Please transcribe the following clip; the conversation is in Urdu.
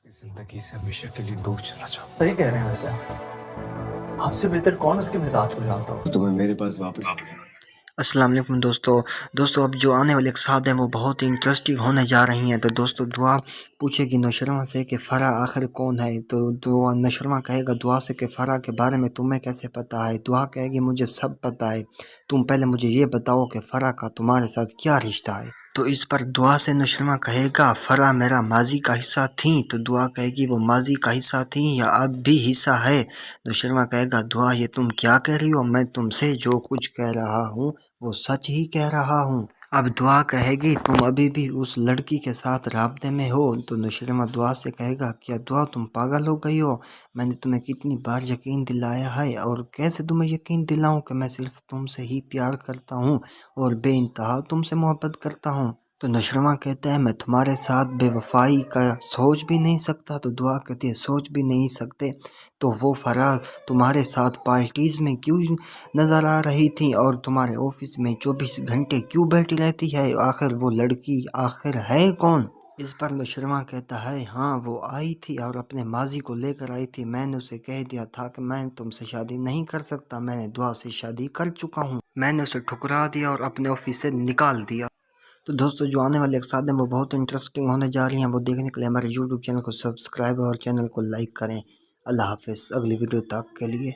زندگی سے ہمیشہ کے لیے دور چلا جاؤں. صحیح کہہ رہے ہیں ویسے آپ سے بہتر کون اس کے مزاج کو جانتا ہو. تمہیں میرے پاس واپس السلام علیکم دوستو اب جو آنے والے اقساط ہیں وہ بہت ہی انٹرسٹنگ ہونے جا رہی ہیں. تو دوستو دعا پوچھے گی نوشرما سے کہ فرح آخر کون ہے. تو دعا نوشرما کہے گا دعا سے کہ فرح کے بارے میں تمہیں کیسے پتہ ہے. دعا کہے گی مجھے سب پتہ ہے، تم پہلے مجھے یہ بتاؤ کہ فرح کا تمہارے ساتھ کیا رشتہ ہے. تو اس پر دعا سے نوشرما کہے گا فرح میرا ماضی کا حصہ تھیں. تو دعا کہے گی وہ ماضی کا حصہ تھیں یا اب بھی حصہ ہے. نوشرما کہے گا دعا یہ تم کیا کہہ رہی ہو، میں تم سے جو کچھ کہہ رہا ہوں وہ سچ ہی کہہ رہا ہوں. اب دعا کہے گی تم ابھی بھی اس لڑکی کے ساتھ رابطے میں ہو. تو نوشرما دعا سے کہے گا کیا دعا تم پاگل ہو گئی ہو، میں نے تمہیں کتنی بار یقین دلایا ہے اور کیسے تمہیں یقین دلاؤں کہ میں صرف تم سے ہی پیار کرتا ہوں اور بے انتہا تم سے محبت کرتا ہوں. تو نوشرما کہتا ہے میں تمہارے ساتھ بے وفائی کا سوچ بھی نہیں سکتا. تو دعا کہتی ہے سوچ بھی نہیں سکتے تو وہ فرح تمہارے ساتھ پارٹیز میں کیوں نظر آ رہی تھی اور تمہارے آفس میں 24 گھنٹے کیوں بیٹھی رہتی ہے، آخر وہ لڑکی آخر ہے کون. اس پر نوشرما کہتا ہے ہاں وہ آئی تھی اور اپنے ماضی کو لے کر آئی تھی. میں نے اسے کہہ دیا تھا کہ میں تم سے شادی نہیں کر سکتا، میں نے دعا سے شادی کر چکا ہوں. میں نے اسے ٹھکرا دیا اور اپنے آفس سے نکال دیا. تو دوستو جو آنے والے اقساط ہیں وہ بہت انٹرسٹنگ ہونے جا رہی ہیں. وہ دیکھنے کے لیے ہمارے یوٹیوب چینل کو سبسکرائب اور چینل کو لائک کریں. اللہ حافظ. اگلی ویڈیو تک کے لیے